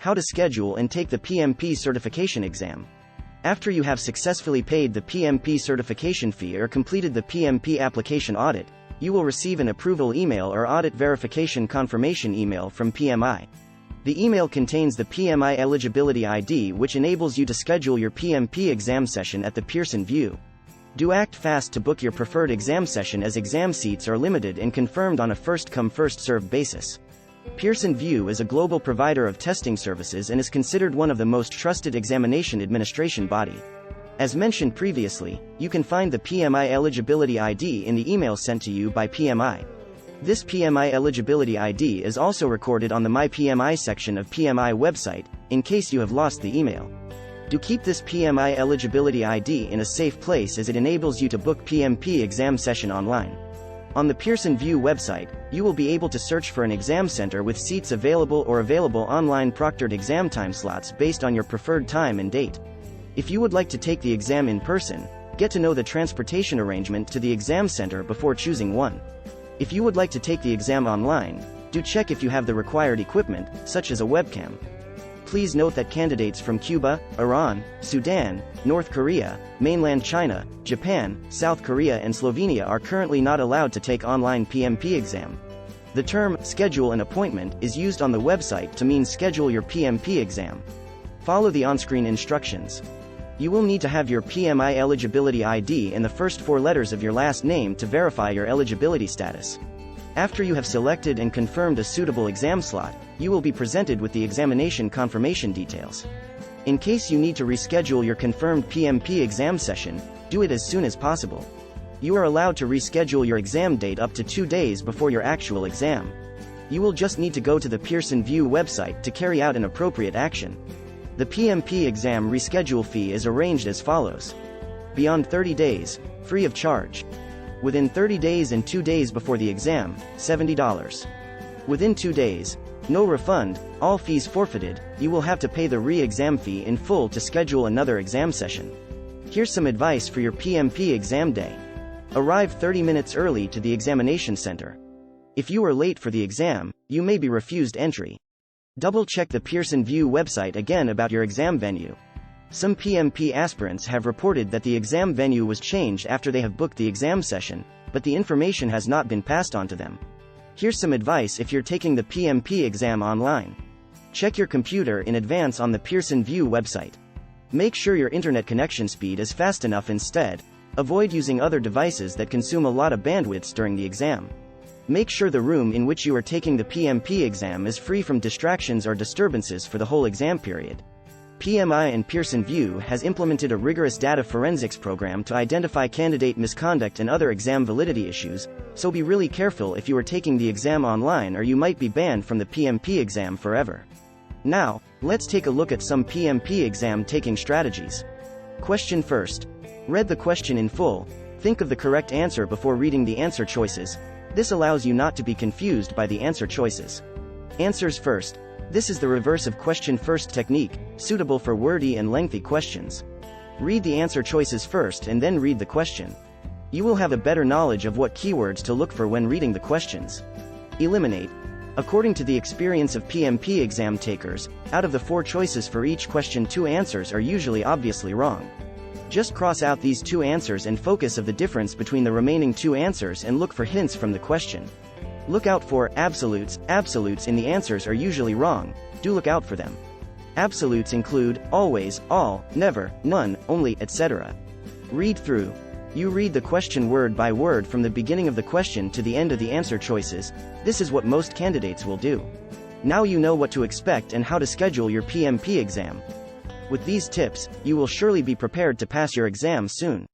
How to schedule and take the PMP certification exam. After you have successfully paid the PMP certification fee or completed the PMP application audit, you will receive an approval email or audit verification confirmation email from PMI. The email contains the PMI eligibility ID, which enables you to schedule your PMP exam session at the Pearson Vue. Do act fast to book your preferred exam session, as exam seats are limited and confirmed on a first-come first-served basis. Pearson Vue is a global provider of testing services and is considered one of the most trusted examination administration body. As mentioned previously, you can find the PMI eligibility ID in the email sent to you by PMI. This PMI eligibility ID is also recorded on the My PMI section of PMI website, in case you have lost the email. Do keep this PMI eligibility ID in a safe place, as it enables you to book PMP exam session online. On the Pearson Vue website, you will be able to search for an exam center with seats available or available online proctored exam time slots based on your preferred time and date. If you would like to take the exam in person, get to know the transportation arrangement to the exam center before choosing one. If you would like to take the exam online, do check if you have the required equipment, such as a webcam. Please note that candidates from Cuba, Iran, Sudan, North Korea, mainland China, Japan, South Korea and Slovenia are currently not allowed to take online PMP exam. The term schedule an appointment is used on the website to mean schedule your PMP exam. Follow the on-screen instructions. You will need to have your PMI eligibility ID and the first 4 letters of your last name to verify your eligibility status. After you have selected and confirmed a suitable exam slot, you will be presented with the examination confirmation details. In case you need to reschedule your confirmed PMP exam session, do it as soon as possible. You are allowed to reschedule your exam date up to 2 days before your actual exam. You will just need to go to the Pearson Vue website to carry out an appropriate action. The PMP exam reschedule fee is arranged as follows. Beyond 30 days, free of charge. Within 30 days and 2 days before the exam, $70. Within 2 days, no refund, all fees forfeited, you will have to pay the re-exam fee in full to schedule another exam session. Here's some advice for your PMP exam day. Arrive 30 minutes early to the examination center. If you are late for the exam, you may be refused entry. Double-check the Pearson Vue website again about your exam venue. Some PMP aspirants have reported that the exam venue was changed after they have booked the exam session, but the information has not been passed on to them. Here's some advice if you're taking the PMP exam online. Check your computer in advance on the Pearson Vue website. Make sure your internet connection speed is fast enough instead. Avoid using other devices that consume a lot of bandwidth during the exam. Make sure the room in which you are taking the PMP exam is free from distractions or disturbances for the whole exam period. PMI and Pearson Vue has implemented a rigorous data forensics program to identify candidate misconduct and other exam validity issues, so be really careful if you are taking the exam online, or you might be banned from the PMP exam forever. Now, let's take a look at some PMP exam taking strategies. Question first. Read the question in full. Think of the correct answer before reading the answer choices. This allows you not to be confused by the answer choices. Answers first. This is the reverse of question first technique, suitable for wordy and lengthy questions. Read the answer choices first and then read the question. You will have a better knowledge of what keywords to look for when reading the questions. Eliminate. According to the experience of PMP exam takers, out of the 4 choices for each question, 2 answers are usually obviously wrong. Just cross out these 2 answers and focus of the difference between the remaining 2 answers and look for hints from the question. Look out for absolutes. Absolutes in the answers are usually wrong. Do look out for them. Absolutes include always, all, never, none, only, etc. Read through. You read the question word by word from the beginning of the question to the end of the answer choices. This is what most candidates will do. Now you know what to expect and how to schedule your PMP exam. With these tips, you will surely be prepared to pass your exam soon.